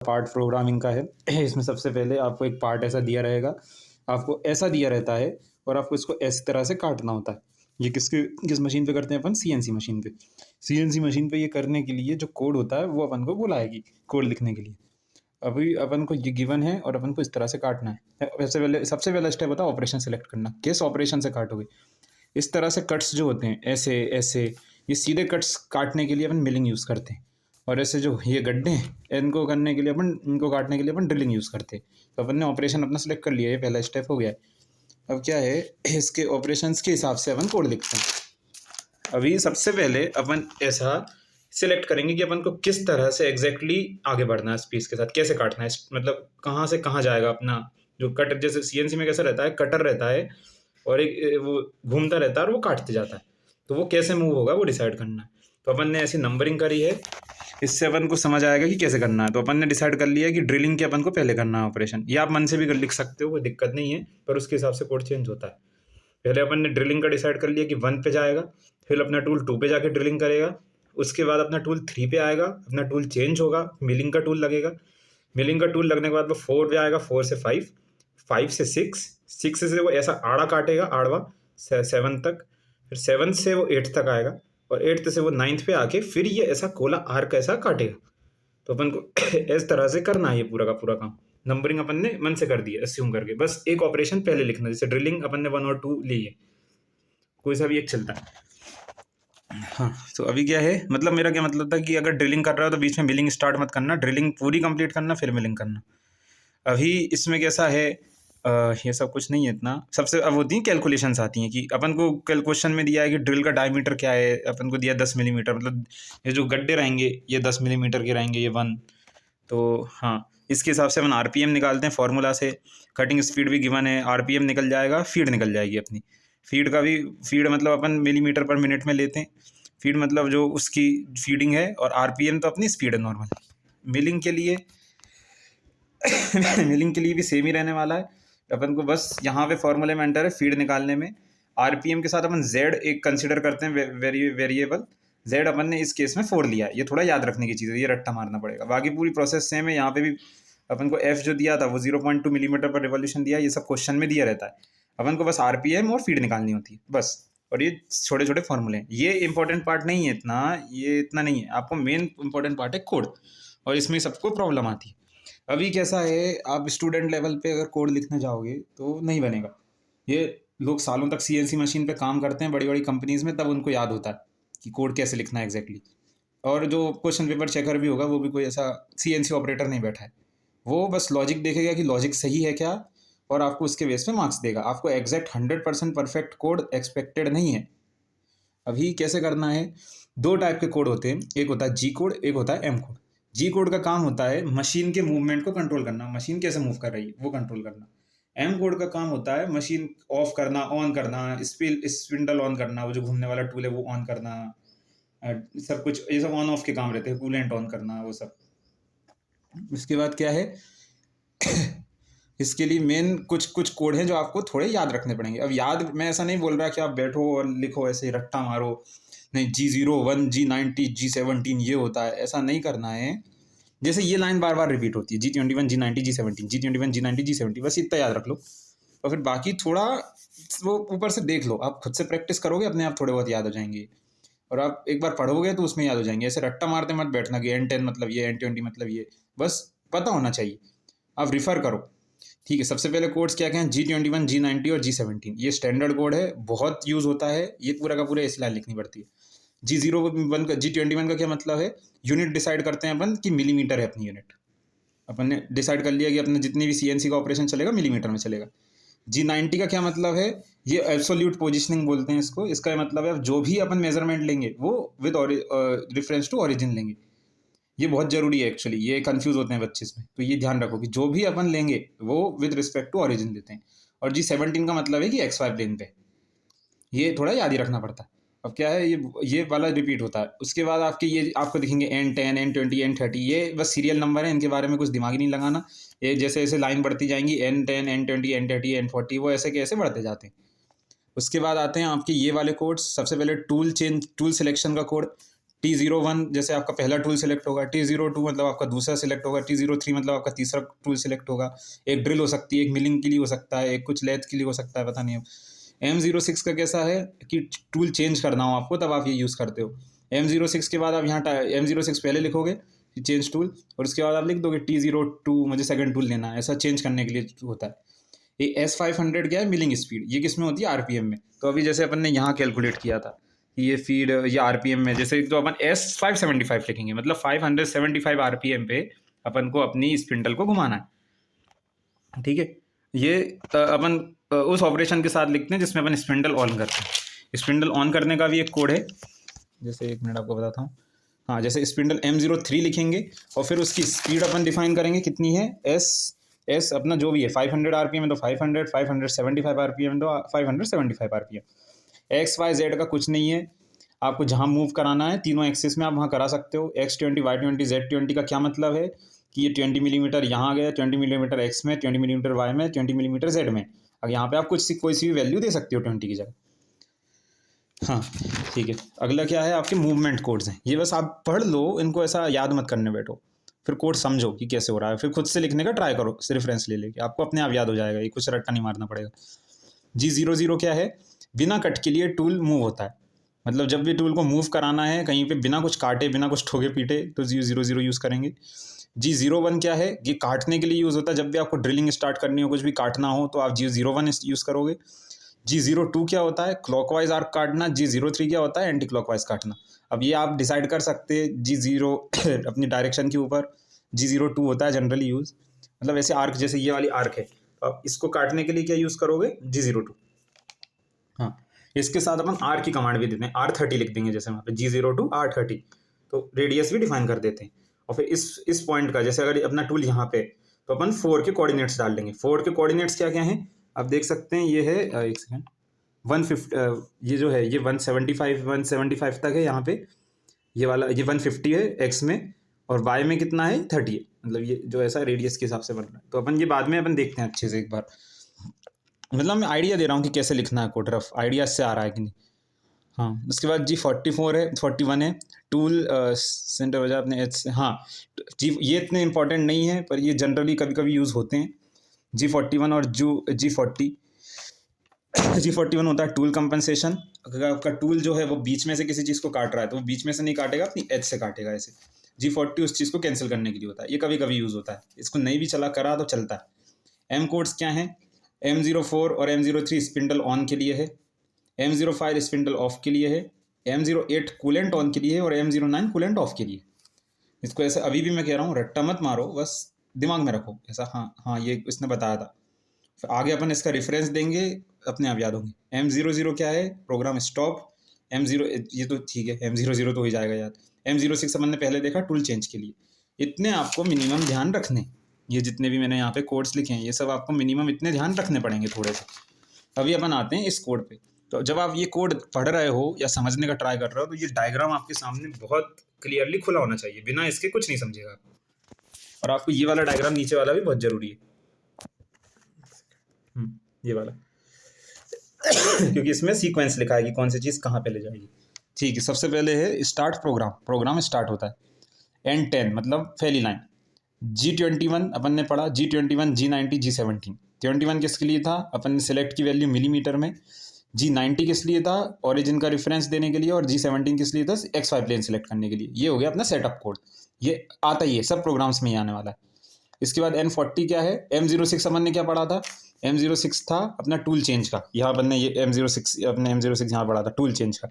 Part programming का है। इसमें सबसे पहले आपको एक पार्ट ऐसा दिया रहेगा, आपको ऐसा दिया रहता है और आपको इसको इस तरह से काटना होता है। ये किस मशीन पे करते हैं अपन? सीएनसी मशीन पे। सीएनसी मशीन पे ये करने के लिए जो कोड होता है वो अपन को बुलाएगी कोड लिखने के लिए। अभी अपन को ये गिवन है और अपन को इस तरह से काटना है। सबसे पहला स्टेप होता है ऑपरेशन सेलेक्ट करना। किस ऑपरेशन से काटोगे? इस तरह से कट्स जो होते हैं ऐसे ऐसे, ये सीधे कट्स काटने के लिए अपन मिलिंग यूज़ करते हैं। और ऐसे जो ये गड्ढे हैं इनको करने के लिए अपन, इनको काटने के लिए अपन ड्रिलिंग यूज़ करते हैं। तो अपन ने ऑपरेशन अपना सेलेक्ट कर लिया, ये पहला स्टेप हो गया है। अब क्या है, इसके ऑपरेशंस के हिसाब से अपन कोड लिखते हैं। अभी सबसे पहले अपन ऐसा सिलेक्ट करेंगे कि अपन को किस तरह से एग्जैक्टली आगे बढ़ना है, इस पीस के साथ कैसे काटना है, मतलब कहाँ से कहाँ जाएगा अपना जो कटर। जैसे सीएनसी में कैसा रहता है, कटर रहता है और एक वो घूमता रहता है और वो काटते जाता है, तो वो कैसे मूव होगा वो डिसाइड करना है। तो अपन ने ऐसी नंबरिंग करी है, इससे अपन को समझ आएगा कि कैसे करना है। तो अपन ने डिसाइड कर लिया कि ड्रिलिंग के अपन को पहले करना है ऑपरेशन। ये आप मन से भी लिख सकते हो, कोई दिक्कत नहीं है, पर उसके हिसाब से कोड चेंज होता है। पहले अपन ने ड्रिलिंग का डिसाइड कर लिया कि 1 पे जाएगा, फिर अपना टूल 2 पे जाके ड्रिलिंग करेगा, उसके बाद अपना टूल 3 पे आएगा, अपना टूल चेंज होगा, मिलिंग का टूल लगेगा, मिलिंग का टूल लगने के बाद वो 4 पे आएगा, 4 से 5, 5 से 6, 6 से वो ऐसा आड़ा काटेगा, आड़वा 7 तक, फिर 7 से वो 8 तक आएगा और 8 से वो 9 पे आके फिर ये ऐसा गोला आर्क ऐसा काटेगा। तो अपन को इस तरह से करना है ये पूरा का पूरा काम। नंबरिंग अपन ने मन से कर दी है अस्यूम करके, बस एक ऑपरेशन पहले लिखना। जैसे ड्रिलिंग अपन ने 1 और 2 ली है, कोई सा भी एक चलता है। हाँ, तो अभी क्या है, मतलब मेरा क्या मतलब था कि अगर ड्रिलिंग कर रहा हो तो बीच में मिलिंग स्टार्ट मत करना, ड्रिलिंग पूरी कंप्लीट करना फिर मिलिंग करना। अभी इसमें कैसा है, ये सब कुछ नहीं है इतना। सबसे अब होती हैं कैलकुलेशंस आती हैं कि अपन को क्वेश्चन में दिया है कि ड्रिल का डायमीटर क्या है, अपन को दिया 10 मिलीमीटर, मतलब ये जो गड्ढे रहेंगे ये 10 मिलीमीटर के रहेंगे, ये 1। तो हाँ, इसके हिसाब से अपन आरपीएम निकालते हैं फॉर्मूला से। कटिंग स्पीड भी गिवन है, आरपीएम निकल जाएगा, फीड निकल जाएगी अपनी। फीड का भी, फीड मतलब अपन मिलीमीटर पर मिनट में लेते हैं, फीड मतलब जो उसकी फीडिंग है, और आरपीएम तो अपनी स्पीड है नॉर्मल। मिलिंग के लिए मिलिंग के लिए भी सेम ही रहने वाला है। अपन को बस यहाँ पे फॉर्मूले में एंटर है फीड निकालने में। आरपीएम के साथ अपन जेड एक कंसिडर करते हैं वेरिएबल। जेड अपन ने इस केस में 4 लिया है, ये थोड़ा याद रखने की चीज़ है, ये रट्टा मारना पड़ेगा। बाकी पूरी प्रोसेस सेम है। यहाँ पे भी अपन को एफ जो दिया था वो 0.2 मिलीमीटर पर रिवॉल्यूशन दिया, ये सब क्वेश्चन में दिया रहता है। अपन को बस आरपीएम और फीड निकालनी होती है बस। और ये छोटे छोटे फॉर्मूले हैं, ये इंपॉर्टेंट पार्ट नहीं है इतना, ये इतना नहीं है। आपको मेन इंपॉर्टेंट पार्ट है कोड, और इसमें सबको प्रॉब्लम आती है। अभी कैसा है, आप स्टूडेंट लेवल पे अगर कोड लिखने जाओगे तो नहीं बनेगा। ये लोग सालों तक सीएनसी मशीन पे काम करते हैं बड़ी बड़ी कंपनीज में, तब उनको याद होता है कि कोड कैसे लिखना है एग्जैक्टली। और जो क्वेश्चन पेपर चेकर भी होगा वो भी कोई ऐसा सीएनसी ऑपरेटर नहीं बैठा है, वो बस लॉजिक देखेगा कि लॉजिक सही है क्या, और आपको उसके बेस पे मार्क्स देगा। आपको एग्जैक्ट 100% परफेक्ट कोड एक्सपेक्टेड नहीं है। अभी कैसे करना है, 2 टाइप के कोड होते हैं, एक होता है जी कोड, एक होता है एम कोड। जी कोड का काम होता है मशीन के मूवमेंट को कंट्रोल करना, मशीन कैसे मूव कर रही है वो कंट्रोल करना। एम कोड का काम होता है मशीन ऑफ करना, ऑन करना, स्पिंडल ऑन करना, वो जो घूमने वाला टूल है वो ऑन करना, सब कुछ ये सब ऑन ऑफ के काम रहते हैं, कूलेंट ऑन करना, वो सब। उसके बाद क्या है इसके लिए मेन कुछ कुछ कोड हैं जो आपको थोड़े याद रखने पड़ेंगे। अब याद, मैं ऐसा नहीं बोल रहा कि आप बैठो और लिखो ऐसे रट्टा मारो, नहीं G01 G90 G17 ये होता है, ऐसा नहीं करना है। जैसे ये लाइन बार बार रिपीट होती है, G21 G90 G17 G21 G90 G70, बस इतना याद रख लो। और फिर बाकी थोड़ा वो ऊपर से देख लो, आप खुद से प्रैक्टिस करोगे अपने आप थोड़े बहुत याद हो जाएंगे। और आप एक बार पढ़ोगे तो उसमें याद हो जाएंगे। ऐसे रट्टा मारते मत बैठना कि N10 मतलब ये, N20 मतलब ये, बस पता होना चाहिए। आप रिफ़र करो, ठीक है। सबसे पहले कोड्स क्या क्या हैं, G21 G90 और G17, ये स्टैंडर्ड कोड है, बहुत यूज़ होता है, ये पूरा का पूरा इस लाइन लिखनी पड़ती है। G01 का, G21 का क्या मतलब है, यूनिट डिसाइड करते हैं अपन कि मिलीमीटर है अपनी यूनिट। अपन ने डिसाइड कर लिया कि अपने जितनी भी सीएनसी का ऑपरेशन चलेगा मिलीमीटर में चलेगा। G90 का क्या मतलब है, ये एब्सोल्यूट पोजिशनिंग बोलते हैं इसको। इसका मतलब है जो भी अपन मेजरमेंट लेंगे वो विद रिफरेंस टू ओरिजिन लेंगे। ये बहुत ज़रूरी है एक्चुअली, ये कंफ्यूज होते हैं बच्चे इसमें, तो ये ध्यान रखो कि जो भी अपन लेंगे वो विद रिस्पेक्ट टू ओरिजिन लेते हैं। और G17 का मतलब है कि XY प्लेन पे, ये थोड़ा याद ही रखना पड़ता है। अब क्या है, ये वाला रिपीट होता है। उसके बाद आपके ये आपको दिखेंगे N10 N20 N30, ये बस सीरियल नंबर है, इनके बारे में कुछ दिमाग ही नहीं लगाना। ये जैसे जैसे लाइन बढ़ती जाएंगी N10 N20 N30 N40, वो ऐसे कैसे बढ़ते जाते हैं। उसके बाद आते हैं आपके ये वाले कोड्स। सबसे पहले टूल सिलेक्शन का कोड। T01 जैसे आपका पहला टूल सेलेक्ट होगा, T02 मतलब आपका दूसरा सेलेक्ट होगा, T03 मतलब आपका तीसरा टूल सेलेक्ट होगा। एक ड्रिल हो सकती है, एक मिलिंग के लिए हो सकता है, एक कुछ लेथ के लिए हो सकता है, पता नहीं अब। M06 का कैसा है कि टूल चेंज करना हो आपको तब आप ये यूज़ करते हो। M06 के बाद आप यहाँ M06 पहले लिखोगे चेंज टूल, और उसके बाद आप लिख दोगे T02 मुझे सेकंड टूल लेना है, ऐसा चेंज करने के लिए होता है। ये S500 क्या है, मिलिंग स्पीड, ये किस में होती है, आरपीएम में। तो अभी जैसे अपन ने यहाँ कैलकुलेट किया था ये फीड, ये आरपीएम में, जैसे तो अपन S575 लिखेंगे, मतलब 575 आरपीएम पे अपन को अपनी स्पिंडल को घुमाना है, ठीक है। ये अपन उस ऑपरेशन के साथ लिखते हैं जिसमें अपन स्पिंडल ऑन करते हैं। स्पिंडल ऑन करने का भी एक कोड है, जैसे एक मिनट आपको बताता हूँ। हाँ, जैसे स्पिंडल M03 लिखेंगे और फिर उसकी स्पीड अपन डिफाइन करेंगे कितनी है, एस अपना जो भी है 500 आरपीएम है तो 500, 575 आरपीएम तो 575 आरपीएम। XYZ का कुछ नहीं है, आपको जहाँ मूव कराना है तीनों एक्सिस में आप वहाँ करा सकते हो। X20, Y20, Z20 का क्या मतलब है कि ये 20 मिलीमीटर यहाँ गया, 20 मिलीमीटर एक्स में, 20 मिलीमीटर वाई में, 20 मिलीमीटर जेड में। अब यहाँ पे आप कोई सी भी वैल्यू दे सकते हो 20 की जगह। हाँ ठीक है, अगला क्या है, आपके मूवमेंट कोड्स हैं। ये बस आप पढ़ लो, इनको ऐसा याद मत करने बैठो, फिर कोड समझो कि कैसे हो रहा है, फिर खुद से लिखने का ट्राई करो, रेफरेंस ले लेके, आपको अपने आप याद हो जाएगा, ये कुछ रट्टा नहीं मारना पड़ेगा। G00 क्या है, बिना कट के लिए टूल मूव होता है, मतलब जब भी टूल को मूव कराना है कहीं पे बिना कुछ काटे बिना कुछ ठोके पीटे तो G00 यूज़ करेंगे। G01 क्या है, ये काटने के लिए यूज़ होता है, जब भी आपको ड्रिलिंग स्टार्ट करनी हो, कुछ भी काटना हो तो आप G01 यूज़ करोगे। G02 क्या होता है, क्लॉकवाइज आर्क काटना। G03 क्या होता है, एंटी क्लॉकवाइज काटना। अब ये आप डिसाइड कर सकते हैं G0 अपनी डायरेक्शन के ऊपर, G02 होता है जनरली यूज़, मतलब ऐसे आर्क, जैसे ये वाली आर्क है, अब इसको काटने के लिए क्या यूज़ करोगे, G02। हाँ, इसके साथ अपन R की कमांड भी देते हैं, R30 लिख देंगे जैसे वहाँ पे G02 R30, तो रेडियस भी डिफाइन कर देते हैं। और फिर इस पॉइंट का, जैसे अगर अपना टूल यहाँ पे, तो अपन 4 के कोऑर्डिनेट्स डाल देंगे। 4 के कोऑर्डिनेट्स क्या क्या हैं आप देख सकते हैं, ये है एक सेकेंड, 150, ये जो है ये 175 तक है यहाँ पे, ये वाला ये 150 है एक्स में, और वाई में कितना है 30 है, मतलब ये जो ऐसा रेडियस के हिसाब से बन रहा है। तो अपन ये बाद में अपन देखते हैं अच्छे से एक बार, मतलब मैं आइडिया दे रहा हूँ कि कैसे लिखना है कोड, रफ आइडिया इससे आ रहा है कि नहीं। हाँ, उसके बाद G44 है, 41 है, टूल सेंटर वजह अपने एच से। हाँ जी, ये इतने इंपॉर्टेंट नहीं है पर ये जनरली कभी कभी यूज़ होते हैं। G41 और G41 होता है टूल कंपनसेशन। अगर आपका टूल जो है वो बीच में से किसी चीज़ को काट रहा है तो वो बीच में से नहीं काटेगा, अपनी एज से काटेगा ऐसे। G40 उस चीज़ को कैंसिल करने के लिए होता है, ये कभी कभी यूज़ होता है, इसको नहीं भी चला करा तो चलता है। M कोड्स क्या हैं, M04 और M03 स्पिंडल ऑन के लिए है, M05 स्पिंडल ऑफ के लिए है, M08 कूलेंट ऑन के लिए है, और M09 कूलेंट ऑफ के लिए। इसको ऐसे अभी भी मैं कह रहा हूँ, रट्टा मत मारो, बस दिमाग में रखो ऐसा। हाँ हाँ, ये इसने बताया था, फिर आगे अपन इसका रेफरेंस देंगे, अपने आप याद होंगे। M00 क्या है, प्रोग्राम स्टॉप। M0 ये तो ठीक है, M00 तो हो जाएगा याद। M06 अपन ने पहले देखा, टूल चेंज के लिए। इतने आपको मिनिमम ध्यान रखने, ये जितने भी मैंने यहाँ पे कोड्स लिखे हैं ये सब आपको मिनिमम इतने ध्यान रखने पड़ेंगे थोड़े से। अभी अपन आते हैं इस कोड पे। तो जब आप ये कोड पढ़ रहे हो या समझने का ट्राई कर रहे हो तो ये डायग्राम आपके सामने बहुत क्लियरली खुला होना चाहिए, बिना इसके कुछ नहीं समझेगा। और आपको ये वाला डायग्राम, नीचे वाला भी बहुत जरूरी है, ये वाला क्योंकि इसमें सीक्वेंस लिखा है कि कौन सी चीज़ कहाँ पे ले जाएगी। ठीक है, सबसे पहले है स्टार्ट प्रोग्राम। प्रोग्राम स्टार्ट होता है N10 मतलब फैली लाइन। G21 अपन ने पढ़ा, G21, G90, G17। 21 किसके लिए था, अपन ने सिलेक्ट की वैल्यू मिलीमीटर में। G90 किस लिए था, ओरिजिन का रेफरेंस देने के लिए। और G17 किस लिए था, XY प्लेन सेलेक्ट करने के लिए। ये हो गया अपना सेटअप कोड, ये आता ही है सब प्रोग्राम्स में ही आने वाला है। इसके बाद N40 क्या है, M06 अपन ने क्या पढ़ा था, M06 था अपना टूल चेंज का। यहाँ अपन ने ये M06 यहाँ पढ़ा था, टूल चेंज का।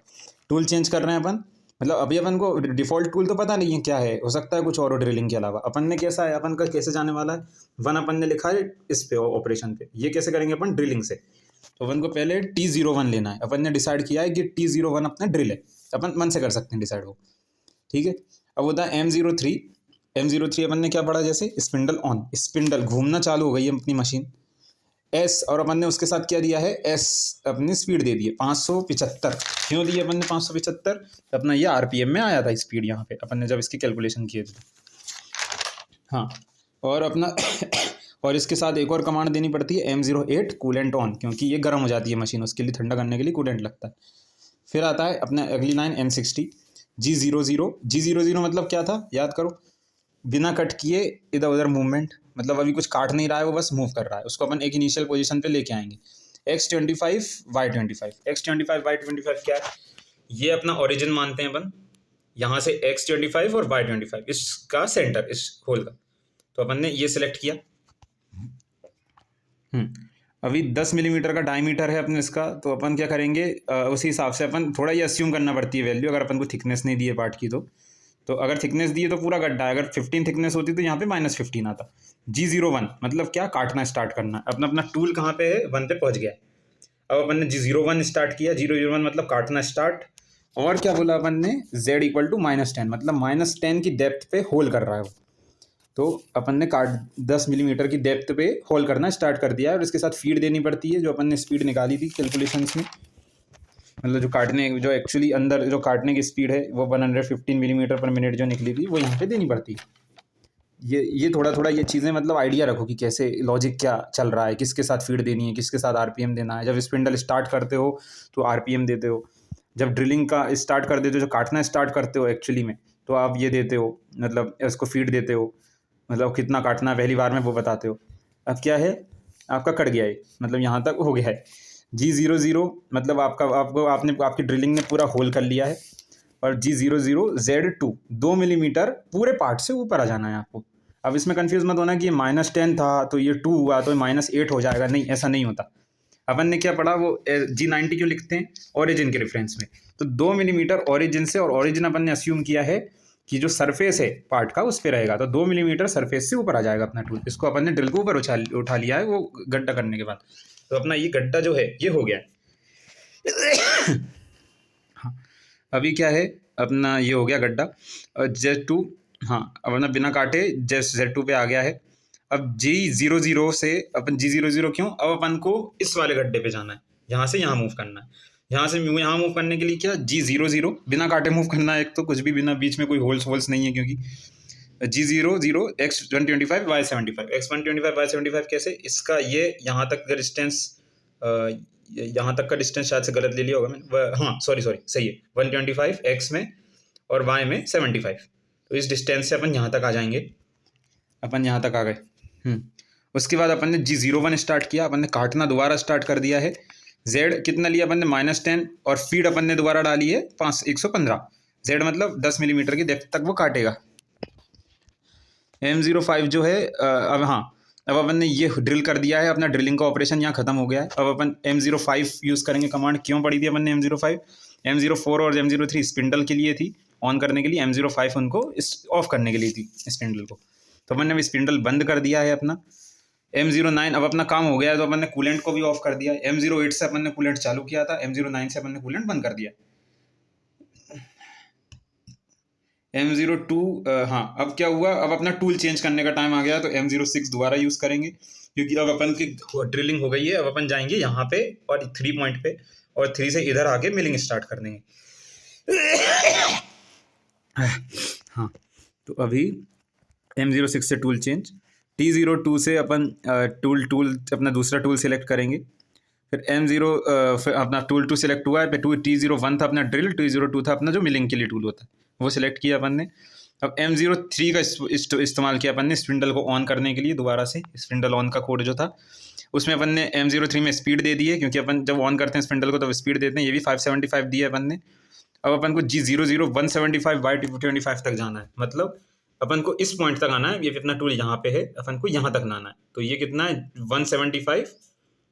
टूल चेंज कर रहे हैं अपन, मतलब अभी अपन को डिफ़ॉल्ट टूल तो पता नहीं है क्या है, हो सकता है कुछ और ड्रिलिंग के अलावा। अपन ने कैसा है, अपन का कैसे जाने वाला है, 1 अपन ने लिखा है इस पे ऑपरेशन पे, ये कैसे करेंगे अपन, ड्रिलिंग से। तो अपन को पहले T01 लेना है, अपन ने डिसाइड किया है कि T01 अपना ड्रिल है, अपन मन से कर सकते हैं डिसाइड हो, ठीक है। अब होता है M03 अपन ने क्या पढ़ा, जैसे स्पिंडल ऑन, स्पिंडल घूमना चालू हो गई है अपनी मशीन। एस, और अपन ने उसके साथ क्या दिया है, एस अपनी स्पीड दे दी है 575। क्यों दी अपन ने 575, अपना ये आरपीएम में आया था स्पीड यहाँ पे, अपन ने जब इसकी कैलकुलेशन किए थे। हाँ, और अपना और इसके साथ एक और कमांड देनी पड़ती है M08 कूलेंट ऑन, क्योंकि ये गर्म हो जाती है मशीन, उसके लिए ठंडा करने के लिए कूलेंट लगता है। फिर आता है अपना अगली लाइन N60, G00 मतलब क्या था, याद करो, बिना कट किए इधर उधर मूवमेंट, मतलब अभी कुछ काट नहीं रहा है, वो बस मूव कर रहा है, उसको अपन एक इनिशियल पोजीशन पे लेके आएंगे। X25 Y25 क्या है, ये अपना ओरिजिन मानते हैं अपन, यहाँ से X25 और Y25 इसका सेंटर, इस होल का, तो अपन ने ये सिलेक्ट किया। अभी 10 मिलीमीटर का डायमीटर है अपने इसका, तो अपन क्या करेंगे, उसी हिसाब से अपन थोड़ा ये अस्यूम करना पड़ती है वैल्यू, अगर अपन को थिकनेस नहीं दी है पार्ट की तो अगर थिकनेस दी है तो पूरा गड्ढा है, अगर 15 थिकनेस होती तो यहाँ पे -15 आता। G01 मतलब क्या, काटना स्टार्ट करना, अपना अपना टूल कहाँ पे है, 1 पे पहुँच गया है। अब अपन ने G01 स्टार्ट किया, 001 मतलब काटना स्टार्ट, और क्या बोला अपन ने, Z = -10 मतलब -10 की डेप्थ पे होल कर रहा है वो, तो अपन ने 10 मिलीमीटर की डेप्थ पे होल करना स्टार्ट कर दिया है, और इसके साथ फीड देनी पड़ती है, जो अपन ने स्पीड निकाली थी कैलकुलेशंस में, मतलब जो एक्चुअली अंदर जो काटने की स्पीड है वो 115 मिलीमीटर पर मिनट जो निकली थी, वो यहाँ पे देनी पड़ती है। ये थोड़ा थोड़ा ये चीज़ें मतलब आइडिया रखो कि कैसे लॉजिक क्या चल रहा है, किसके साथ फीड देनी है, किसके साथ आरपीएम देना है। जब स्पिंडल स्टार्ट करते हो तो आरपीएम देते हो, जब ड्रिलिंग का स्टार्ट कर देते हो, जो काटना स्टार्ट करते हो एक्चुअली में, तो आप ये देते हो, मतलब इसको फीड देते हो, मतलब कितना काटना है पहली बार में वो बताते हो। अब क्या है, आपका कट गया है, मतलब यहाँ तक हो गया है। G00 मतलब आपकी ड्रिलिंग ने पूरा होल कर लिया है, और G00 Z2 2 मिलीमीटर पूरे पार्ट से ऊपर आ जाना है आपको। अब इसमें कंफ्यूज मत होना कि ये -10 था तो ये 2 हुआ तो -8 हो जाएगा, नहीं, ऐसा नहीं होता। अपन ने क्या पढ़ा, वो G90 क्यों लिखते हैं, ओरिजिन के रेफरेंस में, तो 2 मिलीमीटर ओरिजिन से, और ओरिजिन अपन ने अस्यूम किया है कि जो सरफेस है पार्ट का उस पर रहेगा, तो 2 मिलीमीटर सरफेस से ऊपर आ जाएगा अपना टूल। इसको अपन ने ड्रिल को ऊपर उठा लिया है वो गड्ढा करने के बाद, तो अपना ये गड्ढा जो है ये हो गया है। हाँ, अभी क्या है, अपना ये हो गया गड्ढा, और Z2, हाँ अब अपना बिना काटे Z2 पे आ गया है। अब G00 से अपन G00 क्यों, अब अपन को इस वाले गड्ढे पे जाना है, यहाँ से यहाँ मूव करना है, यहाँ से यहाँ मूव करने के लिए क्या, G00 बिना काटे मूव करना है, एक तो कुछ भी बिना, बीच में कोई होल्स नहीं है, क्योंकि G00 X125 Y75 X125 Y75 कैसे, इसका ये यहाँ तक का डिस्टेंस, यहाँ तक का डिस्टेंस शायद से गलत ले लिया होगा मैंने, हाँ सॉरी सही है, 125 X में और Y में 75, तो इस डिस्टेंस से अपन यहाँ तक आ जाएंगे, अपन यहाँ तक आ गए। उसके बाद अपन ने G01 स्टार्ट किया, अपन ने काटना दोबारा स्टार्ट कर दिया है। Z कितना लिया अपन ने, -10, और फीड अपन ने दोबारा डाली है 115। Z मतलब 10 मिलीमीटर की डेप्थ तक वो काटेगा। M05 जो है, अब अपन ने ये ड्रिल कर दिया है, अपना ड्रिलिंग का ऑपरेशन यहाँ खत्म हो गया है। अब अपन M05 यूज़ करेंगे, कमांड क्यों पड़ी थी अपन ने M05, M04 और M03 स्पिंडल के लिए थी ऑन करने के लिए, M05 उनको ऑफ करने के लिए थी स्पिंडल को, तो अपन ने स्पिंडल बंद कर दिया है अपना। M09 अब अपना काम हो गया है, तो अपन ने कूलेंट को भी ऑफ कर दिया। M08 से अपन ने कूलेंट चालू किया था, M09 से अपन ने कूलेंट बंद कर दिया। M02, हाँ अब क्या हुआ, अब अपना टूल चेंज करने का टाइम आ गया, तो M06 दोबारा यूज़ करेंगे, क्योंकि अब अपन की ड्रिलिंग हो गई है। अब अपन जाएंगे यहाँ पे और 3 पॉइंट पे, और 3 से इधर आके मिलिंग स्टार्ट कर देंगे। हाँ, तो अभी M06 से टूल चेंज, T02 से अपन टूल अपना दूसरा टूल सेलेक्ट करेंगे, फिर फिर अपना टूल 2 सेलेक्ट हुआ है, फिर T01 था अपना ड्रिल, T02 था अपना जो मिलिंग के लिए टूल होता है, वो सिलेक्ट किया अपन ने। अब M03 का इस्तेमाल किया अपन ने स्पिंडल को ऑन करने के लिए, दोबारा से स्पिंडल ऑन का कोड जो था उसमें अपन ने M03 में स्पीड दे दी है, क्योंकि अपन जब ऑन करते हैं स्पिंडल को तो स्पीड देते हैं, ये भी 575 दी है अपन ने। अब अपन को G00 175 Y25 तक जाना है, मतलब अपन को इस पॉइंट तक आना है, ये अपना टूल यहाँ पे है, अपन को यहाँ तक आना है, तो ये कितना है 175,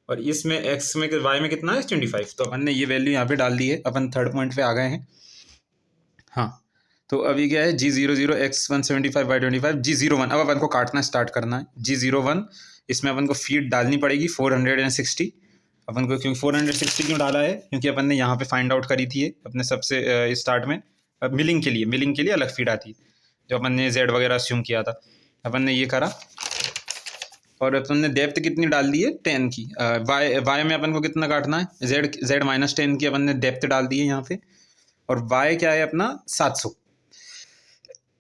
और इसमें X में Y में कितना है 25, तो अपन ने ये वैल्यू यहाँ पे डाल दी है, अपन 3rd पॉइंट पे आ गए हैं। हाँ, तो अभी क्या है G00 X175 Y25 G01, अब अपन को काटना स्टार्ट करना है। G01 इसमें अपन को फीड डालनी पड़ेगी 460 अपन को, क्योंकि 460 क्यों डाला है, क्योंकि अपन ने यहाँ पे फाइंड आउट करी थी अपने सबसे स्टार्ट में, मिलिंग के लिए अलग फीड आती है, जो अपन ने Z वगैरह अस्यूम किया था, अपन ने ये करा, और अपन ने डेप्थ कितनी डाल दी है 10 की। Y में अपन को कितना काटना है, Z -10 की अपन ने डेप्थ डाल दी है यहाँ पे, और Y क्या है अपना 700।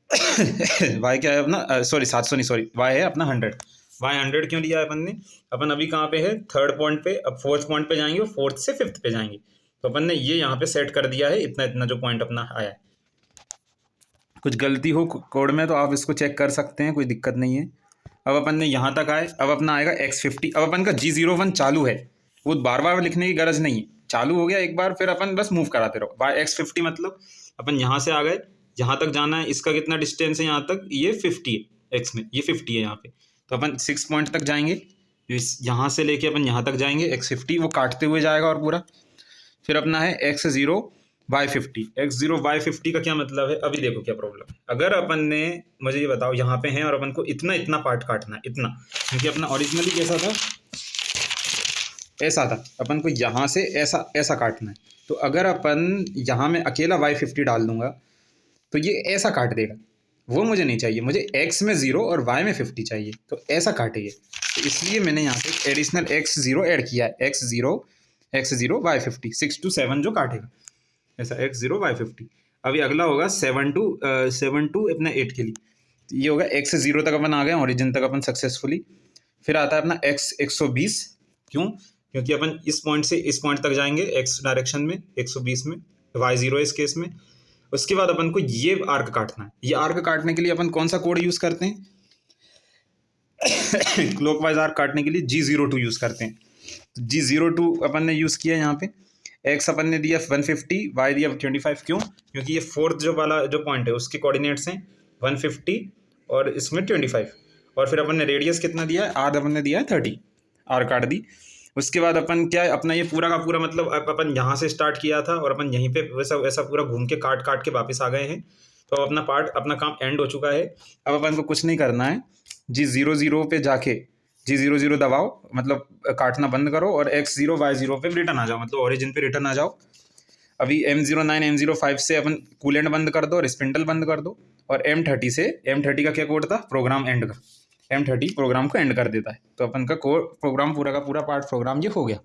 Y क्या है अपना, सॉरी 700 नहीं, सॉरी Y है अपना 100। Y 100 क्यों लिया है अपन ने, अपन अभी कहाँ पे है 3rd पॉइंट पे, अब 4th पॉइंट पे जाएंगे और 4th से 5th पे जाएंगे, तो अपन ने ये यहाँ पे सेट कर दिया है, इतना जो पॉइंट अपना आया है। कुछ गलती हो कोड में तो आप इसको चेक कर सकते हैं, कोई दिक्कत नहीं है। अब अपन ने यहाँ तक आए, अब अपना आएगा X50। अब अपन का G01 चालू है, वो बार बार लिखने की गरज नहीं है, चालू हो गया एक बार, फिर अपन बस मूव कराते रहो बाय X50। मतलब अपन यहाँ से आ गए, यहाँ तक जाना है, इसका कितना डिस्टेंस है यहाँ तक, ये 50 है, एक्स में ये 50 है यहाँ पे, तो अपन 6 पॉइंट तक जाएंगे, यहाँ से लेके अपन यहाँ तक जाएंगे, X50 वो काटते हुए जाएगा और पूरा। फिर अपना है X0/50। X0/50 का क्या मतलब है, अभी देखो क्या प्रॉब्लम है। अगर अपन ने, मुझे ये बताओ, यहाँ पे हैं और अपन को इतना इतना पार्ट काटना है, इतना, क्योंकि अपना ओरिजिनली कैसा था, ऐसा था, अपन को यहाँ से ऐसा ऐसा काटना है। तो अगर अपन यहाँ में अकेला Y50 डाल दूंगा तो ये ऐसा काट देगा, वो मुझे नहीं चाहिए, मुझे X में 0 और Y में 50 चाहिए, तो ऐसा काटेगी। तो इसलिए मैंने यहाँ पे एडिशनल X0 ऐड किया है, X0/50, 6 to 7 जो काटेगा, ऐसा X0/50। अभी अगला होगा 7 to अपना 8 के लिए, तो ये होगा X0 तक अपन आ गए, ओरिजिन तक अपन सक्सेसफुली। फिर आता है अपना X120, क्यों, क्योंकि अपन इस पॉइंट से इस पॉइंट तक जाएंगे X डायरेक्शन में 120 में, Y0 इस केस में। उसके बाद अपन को ये आर्क काटना है। ये आर्क काटने के लिए अपन कौन सा कोड यूज करते हैं, क्लॉकवाइज आर्क काटने के लिए G02 यूज करते हैं। तो G02 अपन ने यूज किया यहाँ पे। X अपन ने दिया 150, Y दिया 25, क्यों, क्योंकि ये फोर्थ जो वाला जो पॉइंट है उसके कोऑर्डिनेट्स हैं 150 और इसमें 25। और फिर अपन ने रेडियस कितना दिया है, R अपन ने दिया है 30, R काट दी। उसके बाद अपन क्या है, अपना ये पूरा का पूरा, मतलब अपन यहाँ से स्टार्ट किया था और अपन यहीं पे वैसा वैसा पूरा घूम के काट काट के वापस आ गए हैं। तो अपना पार्ट, अपना काम एंड हो चुका है। अब अपन को कुछ नहीं करना है, G00 पे जाके G00 दबाओ, मतलब काटना बंद करो, और X0/Y0 पे रिटर्न आ जाओ, मतलब ओरिजिन पे रिटर्न आ जाओ। अभी M09 M05 से अपन कूलेंट बंद कर दो और स्पिंडल बंद कर दो। और M30 से, M30 का क्या कोड था, प्रोग्राम एंड का, M30 प्रोग्राम को एंड कर देता है। तो अपन का कोड प्रोग्राम पूरा का पूरा पार्ट प्रोग्राम ये हो गया।